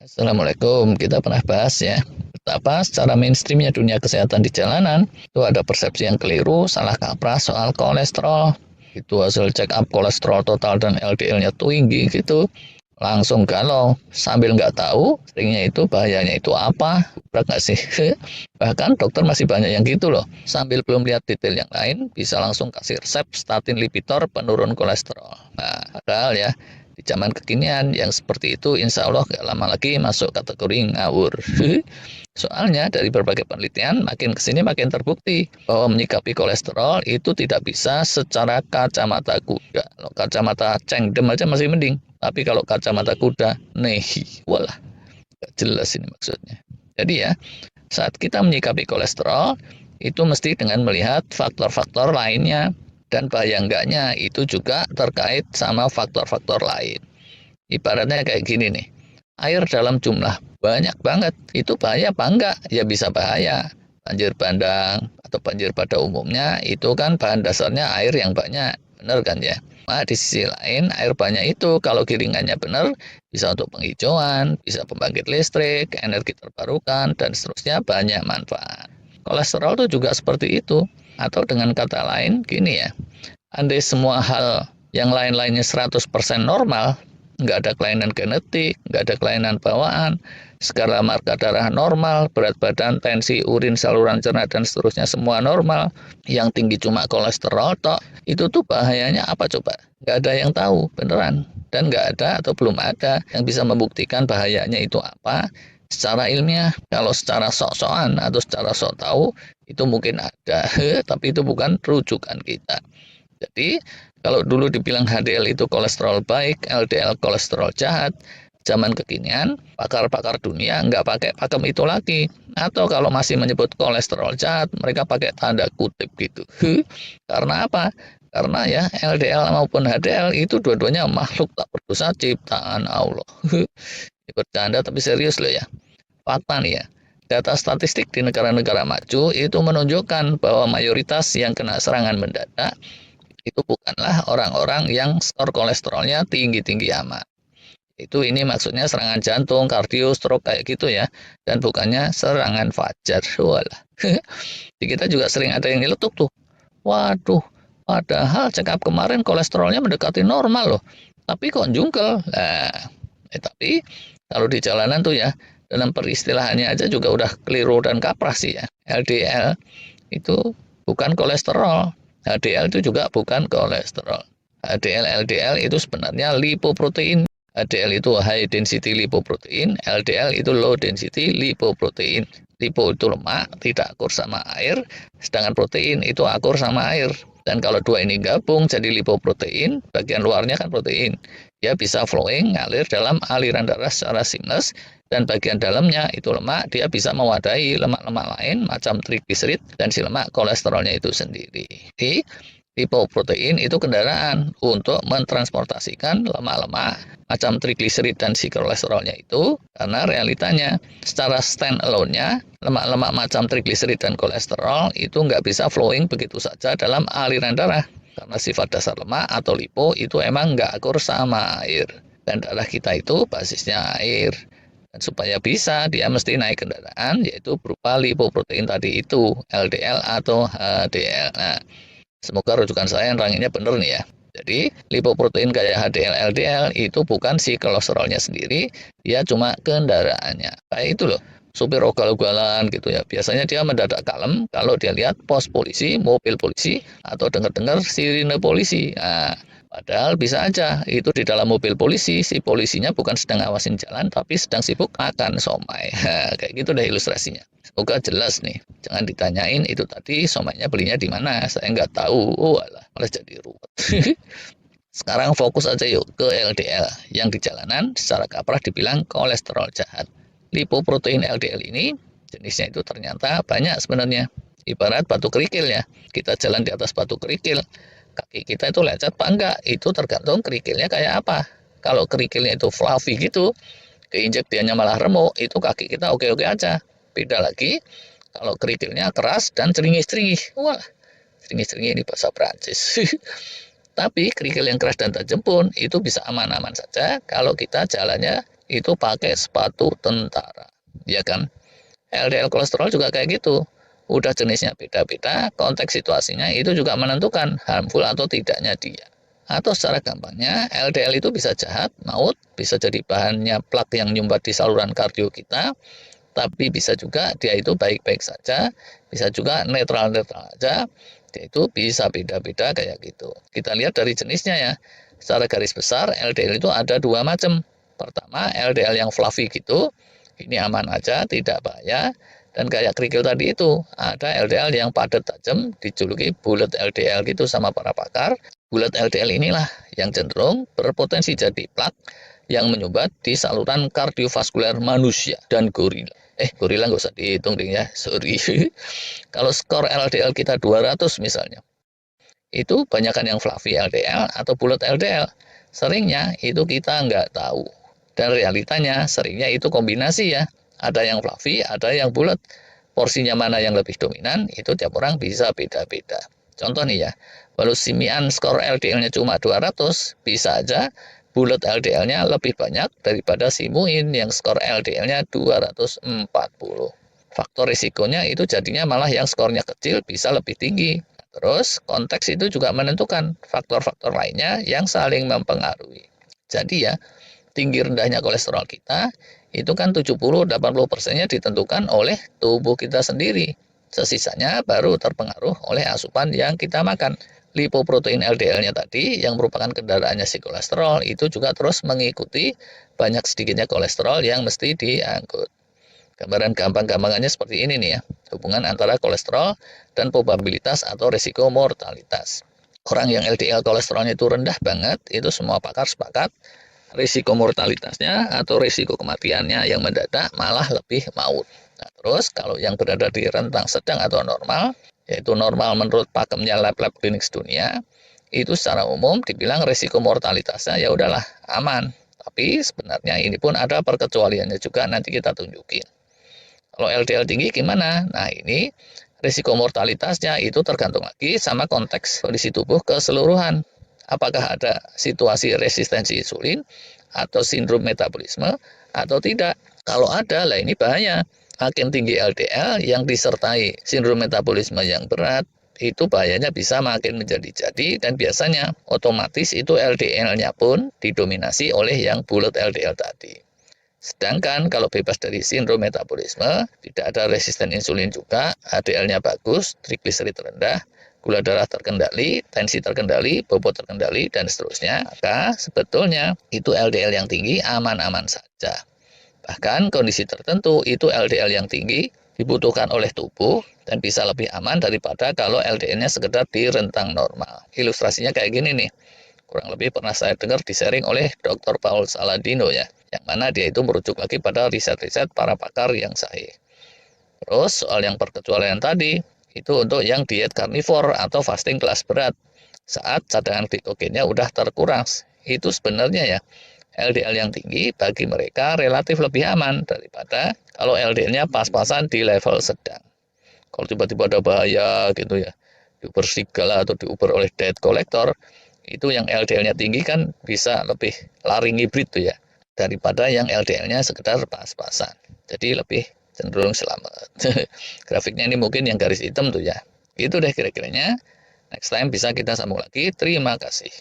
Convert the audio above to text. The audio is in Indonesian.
Assalamualaikum, kita pernah bahas ya, betapa secara mainstreamnya dunia kesehatan di jalanan, itu ada persepsi yang keliru, salah kaprah soal kolesterol. Itu hasil check up kolesterol total dan LDL-nya tinggi gitu. Langsung galau, sambil nggak tahu, seringnya itu bahayanya itu apa, berat nggak sih? Bahkan dokter masih banyak yang gitu loh, sambil belum lihat detail yang lain, bisa langsung kasih resep statin Lipitor penurun kolesterol. Nah, padahal ya, di zaman kekinian yang seperti itu insya Allah gak lama lagi masuk kategori ngawur. Soalnya dari berbagai penelitian makin kesini makin terbukti bahwa menyikapi kolesterol itu tidak bisa secara kacamata kuda. Kalau kacamata cengdem aja masih mending. Tapi kalau kacamata kuda, nehi, walah, gak jelas ini maksudnya. Jadi ya, saat kita menyikapi kolesterol, itu mesti dengan melihat faktor-faktor lainnya, dan bahaya enggaknya itu juga terkait sama faktor-faktor lain. Ibaratnya kayak gini nih, air dalam jumlah banyak banget, itu bahaya apa enggak? Ya bisa bahaya. Banjir bandang atau banjir pada umumnya itu kan bahan dasarnya air yang banyak, benar kan ya? Nah, di sisi lain, air banyak itu kalau gilingannya benar, bisa untuk penghijauan, bisa pembangkit listrik, energi terbarukan, dan seterusnya banyak manfaat. Kolesterol itu juga seperti itu. Atau dengan kata lain, gini ya, andai semua hal yang lain-lainnya 100% normal, nggak ada kelainan genetik, nggak ada kelainan bawaan, skala marka darah normal, berat badan, tensi, urin, saluran cerna, dan seterusnya semua normal, yang tinggi cuma kolesterol tok, itu tuh bahayanya apa coba? Nggak ada yang tahu, beneran. Dan nggak ada atau belum ada yang bisa membuktikan bahayanya itu apa secara ilmiah. Kalau secara sok-sokan atau secara sok tahu, itu mungkin ada, tapi itu bukan rujukan kita. Jadi, kalau dulu dibilang HDL itu kolesterol baik, LDL kolesterol jahat, zaman kekinian, pakar-pakar dunia nggak pakai pakem itu lagi. Atau kalau masih menyebut kolesterol jahat, mereka pakai tanda kutip gitu. Karena apa? Karena ya LDL maupun HDL itu dua-duanya makhluk tak berdosa ciptaan Allah. Ini bercanda tapi serius loh ya. Fakta nih ya. Data statistik di negara-negara maju itu menunjukkan bahwa mayoritas yang kena serangan mendadak itu bukanlah orang-orang yang skor kolesterolnya tinggi-tinggi amat. Itu ini maksudnya serangan jantung, kardio, stroke kayak gitu ya. Dan bukannya serangan fajar. Walah. Di kita juga sering ada yang nyeletuk tuh. Waduh, padahal check up kemarin kolesterolnya mendekati normal loh. Tapi kok jungkel? Nah, tapi kalau di jalanan tuh ya, dalam peristilahannya aja juga udah keliru dan kaprah sih ya. LDL itu bukan kolesterol. HDL itu juga bukan kolesterol. HDL, LDL itu sebenarnya lipoprotein. HDL itu high density lipoprotein, LDL itu low density lipoprotein. Lipo itu lemak, tidak akur sama air, sedangkan protein itu akur sama air. Dan kalau dua ini gabung jadi lipoprotein, bagian luarnya kan protein. Dia bisa flowing, ngalir dalam aliran darah secara seamless, dan bagian dalamnya itu lemak, dia bisa mewadahi lemak-lemak lain macam trigliserid dan si lemak kolesterolnya itu sendiri. Jadi, lipoprotein itu kendaraan untuk mentransportasikan lemak-lemak macam trigliserid dan si kolesterolnya itu, karena realitanya secara stand alone-nya lemak-lemak macam trigliserid dan kolesterol itu nggak bisa flowing begitu saja dalam aliran darah, karena sifat dasar lemak atau lipo itu emang nggak akur sama air, dan darah kita itu basisnya air. Dan supaya bisa, dia mesti naik kendaraan, yaitu berupa lipoprotein tadi itu, LDL atau HDL. Nah, semoga rujukan saya yang ranginya benar nih ya. Jadi, lipoprotein kayak HDL, LDL itu bukan si kolesterolnya sendiri, dia cuma kendaraannya. Kayak itu loh, supir ugal-ugalan gitu ya. Biasanya dia mendadak kalem kalau dia lihat pos polisi, mobil polisi, atau dengar-dengar sirine polisi. Nah, padahal bisa aja itu di dalam mobil polisi, si polisinya bukan sedang awasin jalan, tapi sedang sibuk makan somai. Kayak gitu deh ilustrasinya. Semoga jelas nih. Jangan ditanyain itu tadi somainya belinya di mana. Saya nggak tahu. Oh alah, malah jadi ruwet. Sekarang fokus aja yuk ke LDL. Yang di jalanan secara kaprah dibilang kolesterol jahat. Lipoprotein LDL ini jenisnya itu ternyata banyak sebenarnya. Ibarat batu kerikil ya. Kita jalan di atas batu kerikil, kaki kita itu lecet apa enggak, itu tergantung kerikilnya kayak apa. Kalau kerikilnya itu fluffy gitu, keinjek dianya malah remuk, itu kaki kita oke-oke aja. Beda lagi kalau kerikilnya keras dan ceringis-ceringis. Wah, ceringis-ceringis ini bahasa Prancis. Tapi kerikil yang keras dan tajam pun itu bisa aman-aman saja kalau kita jalannya itu pakai sepatu tentara, ya kan? LDL kolesterol juga kayak gitu. Udah jenisnya beda-beda, konteks situasinya itu juga menentukan harmful atau tidaknya dia. Atau secara gampangnya, LDL itu bisa jahat, maut, bisa jadi bahannya plak yang nyumbat di saluran kardio kita, tapi bisa juga dia itu baik-baik saja, bisa juga netral-netral aja, dia itu bisa beda-beda kayak gitu. Kita lihat dari jenisnya ya, secara garis besar LDL itu ada dua macam. Pertama LDL yang fluffy gitu, ini aman aja, tidak bahaya. Dan kayak kerikil tadi itu, ada LDL yang padat tajam, dijuluki bulat LDL gitu sama para pakar. Bulat LDL inilah yang cenderung berpotensi jadi plak yang menyumbat di saluran kardiovaskuler manusia dan gorila. Gorila nggak usah dihitung deh ya, sorry. Kalau skor LDL kita 200 misalnya, itu banyakkan yang fluffy LDL atau bulat LDL. Seringnya itu kita nggak tahu. Dan realitanya seringnya itu kombinasi ya. Ada yang fluffy, ada yang bulat. Porsinya mana yang lebih dominan, itu tiap orang bisa beda-beda. Contoh nih ya, kalau simian skor LDL-nya cuma 200, bisa aja bulat LDL-nya lebih banyak daripada simuin yang skor LDL-nya 240. Faktor risikonya itu jadinya malah yang skornya kecil bisa lebih tinggi. Terus konteks itu juga menentukan faktor-faktor lainnya yang saling mempengaruhi. Jadi ya, tinggi rendahnya kolesterol kita itu kan 70-80%-nya ditentukan oleh tubuh kita sendiri. Sesisanya baru terpengaruh oleh asupan yang kita makan. Lipoprotein LDL-nya tadi yang merupakan kendaraannya si kolesterol itu juga terus mengikuti banyak sedikitnya kolesterol yang mesti diangkut. Gambaran gampang-gampangannya seperti ini nih ya, hubungan antara kolesterol dan probabilitas atau risiko mortalitas. Orang yang LDL kolesterolnya itu rendah banget, itu semua pakar sepakat risiko mortalitasnya atau risiko kematiannya yang mendadak malah lebih maut. Nah, terus kalau yang berada di rentang sedang atau normal, yaitu normal menurut pakemnya lab-lab klinik dunia, itu secara umum dibilang risiko mortalitasnya ya udahlah aman. Tapi sebenarnya ini pun ada perkecualiannya juga, nanti kita tunjukin. Kalau LDL tinggi gimana? Nah, ini risiko mortalitasnya itu tergantung lagi sama konteks kondisi tubuh keseluruhan. Apakah ada situasi resistensi insulin atau sindrom metabolisme atau tidak? Kalau ada, lah ini bahaya. Makin tinggi LDL yang disertai sindrom metabolisme yang berat, itu bahayanya bisa makin menjadi-jadi dan biasanya otomatis itu LDL-nya pun didominasi oleh yang bulat LDL tadi. Sedangkan kalau bebas dari sindrom metabolisme, tidak ada resisten insulin juga, HDL-nya bagus, trigliserid rendah, gula darah terkendali, tensi terkendali, bobot terkendali, dan seterusnya, maka sebetulnya itu LDL yang tinggi aman-aman saja. Bahkan kondisi tertentu itu LDL yang tinggi dibutuhkan oleh tubuh dan bisa lebih aman daripada kalau LDL-nya sekedar di rentang normal. Ilustrasinya kayak gini nih. Kurang lebih pernah saya dengar di-sharing oleh Dr. Paul Saladino ya, yang mana dia itu merujuk lagi pada riset-riset para pakar yang sahih. Terus soal yang perkecualian tadi, itu untuk yang diet karnivor atau fasting kelas berat. Saat cadangan glikogennya udah terkurang, itu sebenarnya ya LDL yang tinggi bagi mereka relatif lebih aman daripada kalau LDL-nya pas-pasan di level sedang. Kalau tiba-tiba ada bahaya gitu ya, diuber serigala atau diuber oleh debt collector, itu yang LDL-nya tinggi kan bisa lebih lari hibrid tuh ya, daripada yang LDL-nya sekedar pas-pasan. Jadi lebih cenderung selamat. Grafiknya ini mungkin yang garis hitam tuh ya. Itu deh kira-kiranya. Next time bisa kita sambung lagi. Terima kasih.